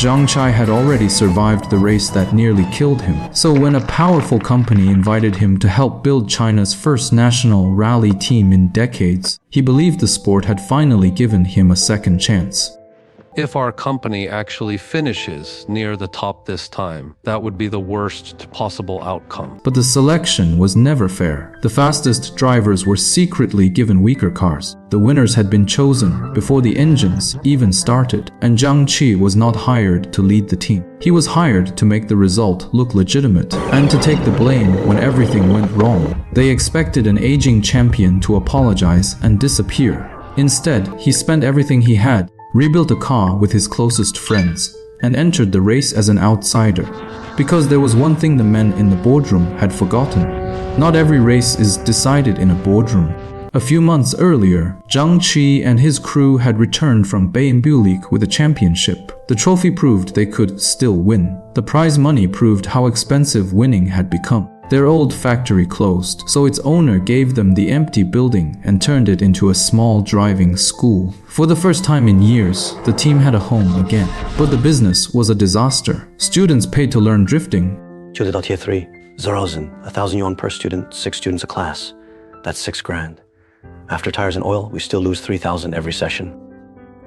Zhang Chai had already survived the race that nearly killed him. So when a powerful company invited him to help build China's first national rally team in decades, he believed the sport had finally given him a second chance. If our company actually finishes near the top this time, that would be the worst possible outcome. But the selection was never fair. The fastest drivers were secretly given weaker cars. The winners had been chosen before the engines even started, and Zhang Qi was not hired to lead the team. He was hired to make the result look legitimate and to take the blame when everything went wrong. They expected an aging champion to apologize and disappear. Instead, he spent everything he had, rebuilt a car with his closest friends, and entered the race as an outsider. Because there was one thing the men in the boardroom had forgotten. Not every race is decided in a boardroom. A few months earlier, Zhang Qi and his crew had returned from Beimbulik with a championship. The trophy proved they could still win. The prize money proved how expensive winning had become. Their old factory closed, so its owner gave them the empty building and turned it into a small driving school. For the first time in years, the team had a home again. But the business was a disaster. Students paid to learn drifting. 就得到 Tier 3, 0,000, 1,000 yuan per student, 6 students a class. That's 6 grand. After tires and oil, we still lose 3,000 every session.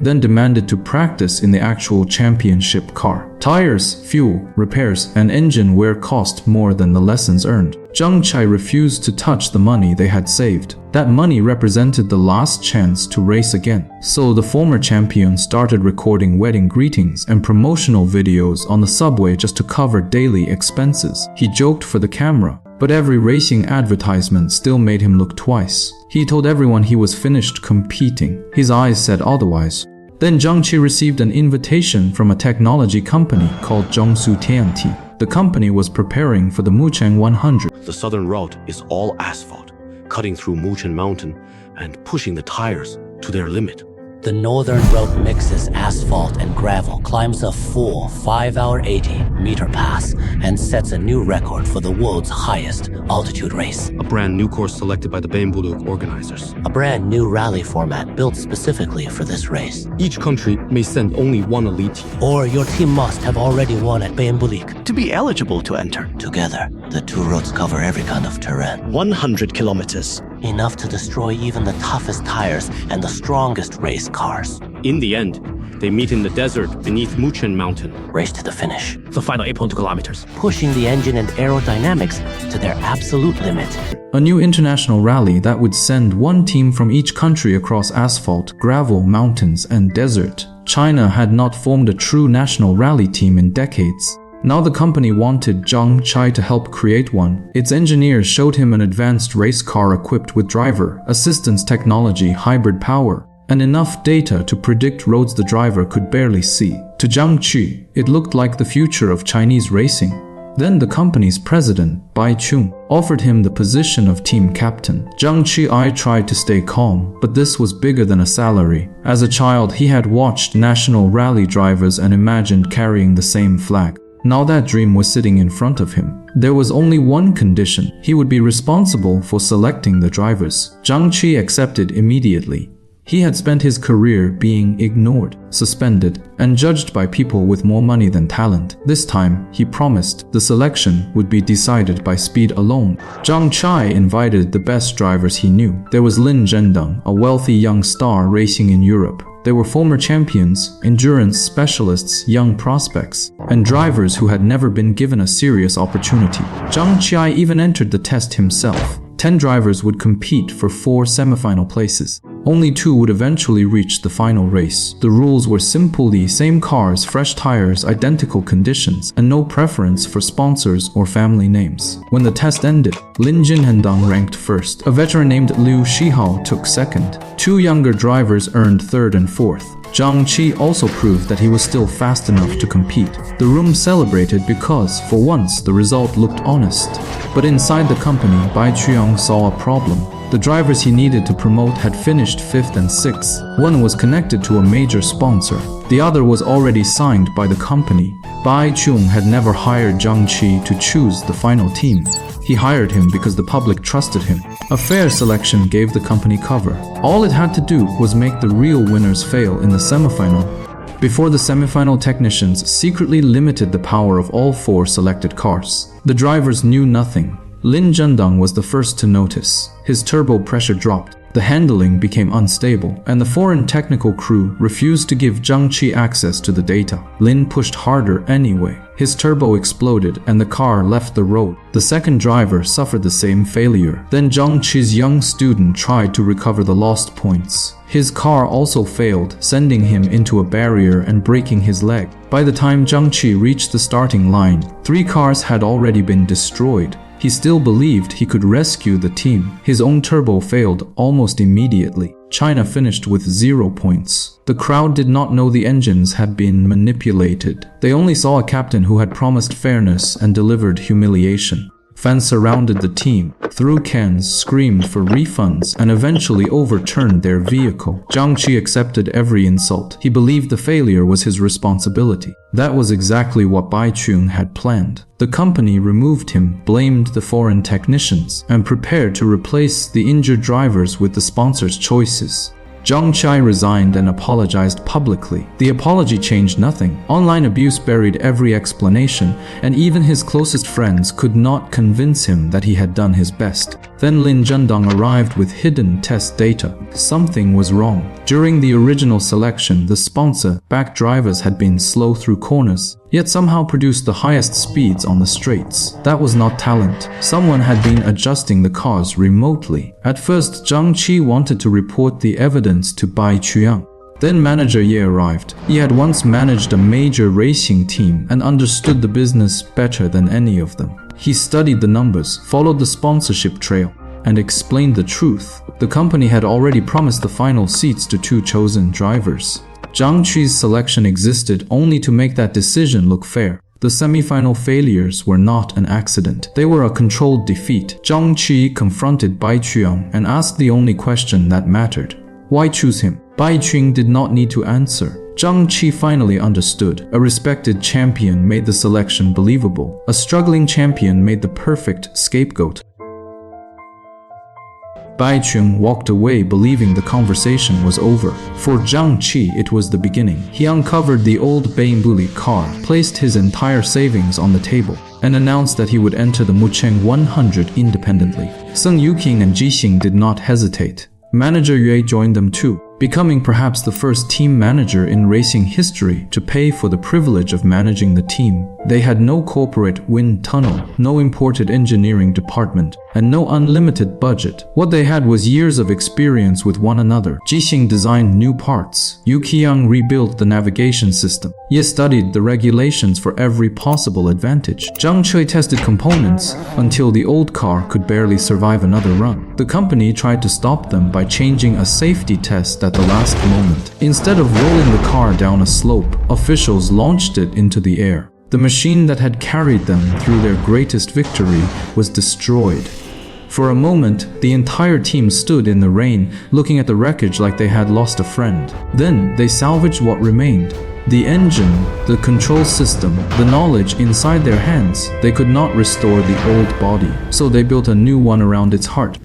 Then demanded to practice in the actual championship car. Tires, fuel, repairs, and engine wear cost more than the lessons earned. Zhang Chai refused to touch the money they had saved. That money represented the last chance to race again. So the former champion started recording wedding greetings and promotional videos on the subway just to cover daily expenses. He joked for the camera, but every racing advertisement still made him look twice. He told everyone he was finished competing. His eyes said otherwise. Then Zhang Qi received an invitation from a technology company called Zhongsu Tianti. The company was preparing for the Mucheng 100. The southern route is all asphalt, cutting through Mucheng Mountain and pushing the tires to their limit. The northern route mixes asphalt and gravel, climbs a full 5-hour 80-meter pass, and sets a new record for the world's highest altitude race. A brand new course selected by the Beimbulik organizers. A brand new rally format built specifically for this race. Each country may send only one elite team. Or your team must have already won at Beimbulik. To be eligible to enter. Together, the two roads cover every kind of terrain. 100 kilometers. Enough to destroy even the toughest tires and the strongest race cars. In the end, they meet in the desert beneath Mucheng Mountain. Race to the finish. The final 8.2 kilometers. Pushing the engine and aerodynamics to their absolute limit. A new international rally that would send one team from each country across asphalt, gravel, mountains, and desert. China had not formed a true national rally team in decades. Now the company wanted Zhang Chai to help create one. Its engineers showed him an advanced race car equipped with driver assistance technology, hybrid power, and enough data to predict roads the driver could barely see. To Zhang Qi, it looked like the future of Chinese racing. Then the company's president, Bai Chung, offered him the position of team captain. Zhang Qi tried to stay calm, but this was bigger than a salary. As a child, he had watched national rally drivers and imagined carrying the same flag. Now that dream was sitting in front of him. There was only one condition. He would be responsible for selecting the drivers. Zhang Qi accepted immediately. He had spent his career being ignored, suspended, and judged by people with more money than talent. This time, he promised the selection would be decided by speed alone. Zhang Chai invited the best drivers he knew. There was Lin Zhendong, a wealthy young star racing in Europe. There were former champions, endurance specialists, young prospects, and drivers who had never been given a serious opportunity. Zhang Qi even entered the test himself. 10 drivers would compete for 4 semifinal places. Only 2 would eventually reach the final race. The rules were simply same cars, fresh tires, identical conditions, and no preference for sponsors or family names. When the test ended, Lin Jinhendong ranked first. A veteran named Liu Shihao took second. 2 younger drivers earned third and fourth. Zhang Qi also proved that he was still fast enough to compete. The room celebrated because, for once, the result looked honest. But inside the company, Bai Chuyong saw a problem. The drivers he needed to promote had finished 5th and 6th. One was connected to a major sponsor. The other was already signed by the company. Bai Chung had never hired Zhang Qi to choose the final team. He hired him because the public trusted him. A fair selection gave the company cover. All it had to do was make the real winners fail in the semifinal. before the semifinal technicians secretly limited the power of all 4 selected cars. The drivers knew nothing. Lin Zhendong was the first to notice. His turbo pressure dropped. The handling became unstable, and the foreign technical crew refused to give Zhang Qi access to the data. Lin pushed harder anyway. His turbo exploded and the car left the road. The second driver suffered the same failure. Then Zhang Qi's young student tried to recover the lost points. His car also failed, sending him into a barrier and breaking his leg. By the time Zhang Qi reached the starting line, 3 cars had already been destroyed. He still believed he could rescue the team. His own turbo failed almost immediately. China finished with 0 points. The crowd did not know the engines had been manipulated. They only saw a captain who had promised fairness and delivered humiliation. Fans surrounded the team, threw cans, screamed for refunds, and eventually overturned their vehicle. Zhang Qi accepted every insult. He believed the failure was his responsibility. That was exactly what Bai Chung had planned. The company removed him, blamed the foreign technicians, and prepared to replace the injured drivers with the sponsors' choices. Zhang Chai resigned and apologized publicly. The apology changed nothing. Online abuse buried every explanation, and even his closest friends could not convince him that he had done his best. Then Lin Zhendong arrived with hidden test data. Something was wrong. During the original selection, the sponsor-backed drivers had been slow through corners, yet somehow produced the highest speeds on the straights. That was not talent. Someone had been adjusting the cars remotely. At first, Zhang Qi wanted to report the evidence to Bai Chuyang. Then manager Ye arrived. He had once managed a major racing team and understood the business better than any of them. He studied the numbers, followed the sponsorship trail, and explained the truth. The company had already promised the final seats to 2 chosen drivers. Zhang Qi's selection existed only to make that decision look fair. The semi-final failures were not an accident. They were a controlled defeat. Zhang Qi confronted Bai Chuyang and asked the only question that mattered. Why choose him? Bai Chuyang did not need to answer. Zhang Qi finally understood. A respected champion made the selection believable. A struggling champion made the perfect scapegoat. Bai Chung walked away believing the conversation was over. For Zhang Qi, it was the beginning. He uncovered the old Baimbuli car, placed his entire savings on the table, and announced that he would enter the Mucheng 100 independently. Seng Yuqing and Jixing did not hesitate. Manager Yue joined them too, becoming perhaps the first team manager in racing history to pay for the privilege of managing the team. They had no corporate wind tunnel, no imported engineering department, and no unlimited budget. What they had was years of experience with one another. Jixing designed new parts. Yu Qiang rebuilt the navigation system. Ye studied the regulations for every possible advantage. Zhang Chui tested components until the old car could barely survive another run. The company tried to stop them by changing a safety test at the last moment. Instead of rolling the car down a slope, officials launched it into the air. The machine that had carried them through their greatest victory was destroyed. For a moment, the entire team stood in the rain, looking at the wreckage like they had lost a friend. Then they salvaged what remained. The engine, the control system, the knowledge inside their hands. They could not restore the old body, so they built a new one around its heart.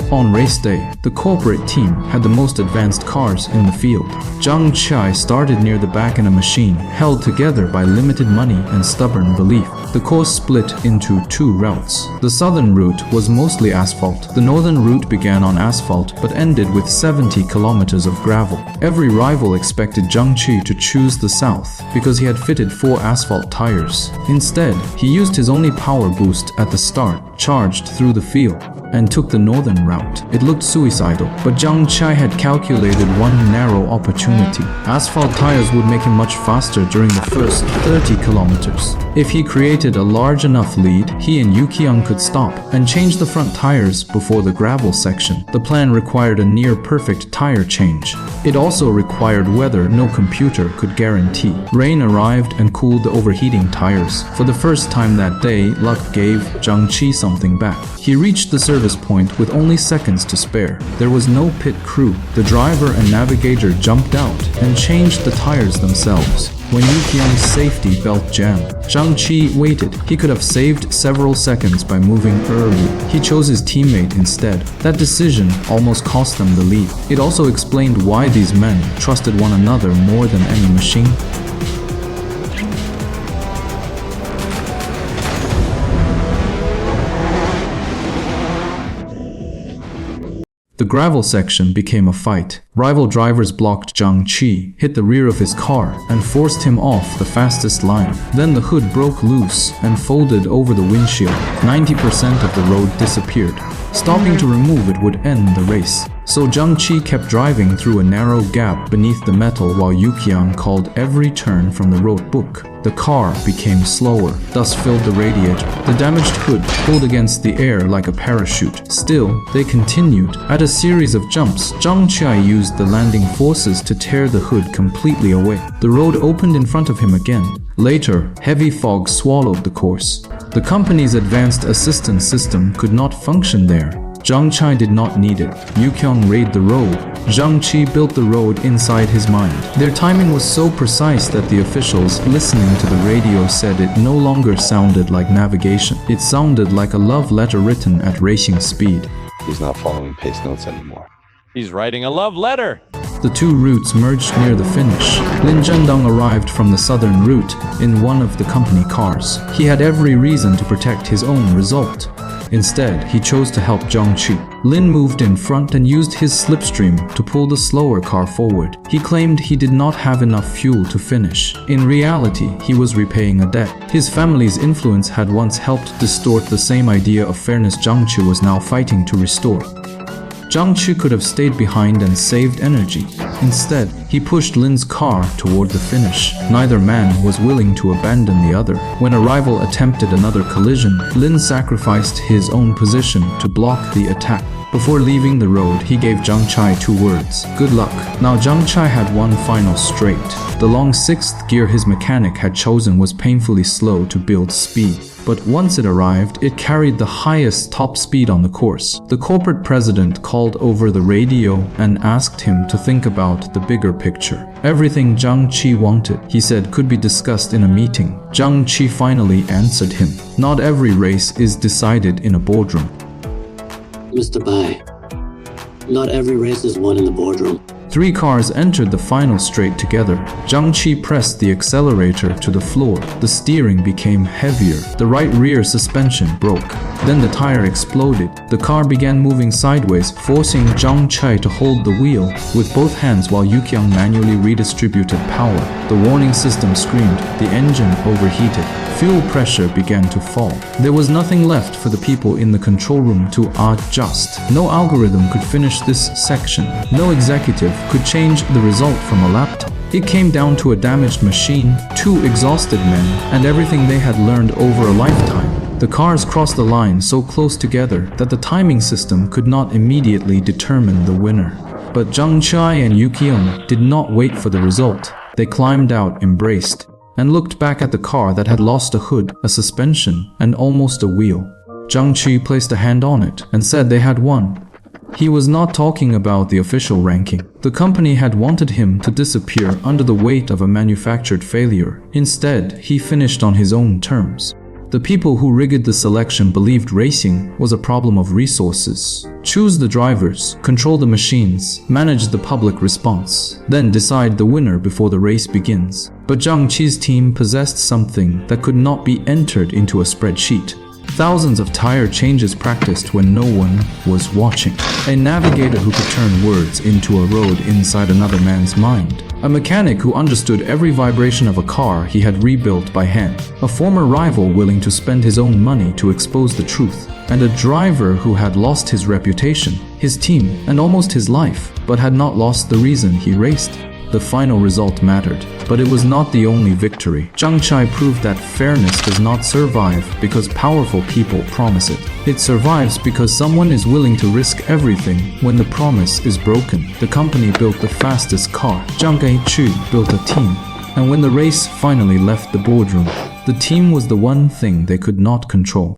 On race day, the corporate team had the most advanced cars in the field. Zhang Chai started near the back in a machine, held together by limited money and stubborn belief. The course split into 2 routes. The southern route was mostly asphalt. The northern route began on asphalt but ended with 70 kilometers of gravel. Every rival expected Zhang Qi to choose the south because he had fitted 4 asphalt tires. Instead, he used his only power boost at the start, charged through the field, and took the northern route. It looked suicidal, but Zhang Chai had calculated one narrow opportunity. Asphalt tires would make him much faster during the first 30 kilometers. If he created a large enough lead, he and Yu Qiang could stop and change the front tires before the gravel section. The plan required a near-perfect tire change. It also required weather no computer could guarantee. Rain arrived and cooled the overheating tires. For the first time that day, luck gave Zhang Qi something back. He reached the service point with only seconds to spare. There was no pit crew. The driver and navigator jumped out and changed the tires themselves. when Yuqiang's safety belt jammed. Zhang Qi waited. He could have saved several seconds by moving early. He chose his teammate instead. That decision almost cost them the lead. It also explained why these men trusted one another more than any machine. The gravel section became a fight. Rival drivers blocked Zhang Qi, hit the rear of his car, and forced him off the fastest line. Then the hood broke loose and folded over the windshield. 90% of the road disappeared. Stopping to remove it would end the race. So Zhang Qi kept driving through a narrow gap beneath the metal while Yuqiang called every turn from the road book. The car became slower, dust filled the radiator. The damaged hood pulled against the air like a parachute. Still, they continued. At a series of jumps, Zhang Qi used the landing forces to tear the hood completely away. The road opened in front of him again. Later, heavy fog swallowed the course. The company's advanced assistance system could not function there. Zhang Qi did not need it. Yuqiang raided the road. Zhang Qi built the road inside his mind. Their timing was so precise that the officials listening to the radio said it no longer sounded like navigation. It sounded like a love letter written at racing speed. He's not following pace notes anymore. He's writing a love letter! The two routes merged near the finish. Lin Zhendong arrived from the southern route in one of the company cars. He had every reason to protect his own result. Instead, he chose to help Zhang Qi. Lin moved in front and used his slipstream to pull the slower car forward. He claimed he did not have enough fuel to finish. In reality, he was repaying a debt. His family's influence had once helped distort the same idea of fairness Zhang Qi was now fighting to restore. Zhang Qi could have stayed behind and saved energy. Instead, he pushed Lin's car toward the finish. Neither man was willing to abandon the other. When a rival attempted another collision, Lin sacrificed his own position to block the attack. Before leaving the road, he gave Zhang Qi 2 words: good luck. Now Zhang Qi had one final straight. The long 6th gear his mechanic had chosen was painfully slow to build speed. But once it arrived, it carried the highest top speed on the course. The corporate president called over the radio and asked him to think about the bigger picture. Everything Zhang Qi wanted, he said, could be discussed in a meeting. Zhang Qi finally answered him. Not every race is decided in a boardroom. Mr. Bai, not every race is won in the boardroom. 3 cars entered the final straight together. Zhang Qi pressed the accelerator to the floor. The steering became heavier. The right rear suspension broke. Then the tire exploded. The car began moving sideways, forcing Zhang Qi to hold the wheel with both hands while Yuqiang manually redistributed power. The warning system screamed. The engine overheated. Fuel pressure began to fall. There was nothing left for the people in the control room to adjust. No algorithm could finish this section. No executive could change the result from a laptop. It came down to a damaged machine, 2 exhausted men, and everything they had learned over a lifetime. The cars crossed the line so close together that the timing system could not immediately determine the winner. But Zhang Qi and Yuqiang did not wait for the result. They climbed out, embraced, and looked back at the car that had lost a hood, a suspension, and almost a wheel. Zhang Qi placed a hand on it and said they had won. He was not talking about the official ranking. The company had wanted him to disappear under the weight of a manufactured failure. Instead, he finished on his own terms. The people who rigged the selection believed racing was a problem of resources. Choose the drivers, control the machines, manage the public response, then decide the winner before the race begins. But Zhang Qi's team possessed something that could not be entered into a spreadsheet. Thousands of tire changes practiced when no one was watching. A navigator who could turn words into a road inside another man's mind. A mechanic who understood every vibration of a car he had rebuilt by hand. A former rival willing to spend his own money to expose the truth. And a driver who had lost his reputation, his team, and almost his life, but had not lost the reason he raced. The final result mattered, but it was not the only victory. Zhang Qi proved that fairness does not survive because powerful people promise it. It survives because someone is willing to risk everything when the promise is broken. The company built the fastest car. Zhang Qi built a team. And when the race finally left the boardroom, the team was the one thing they could not control.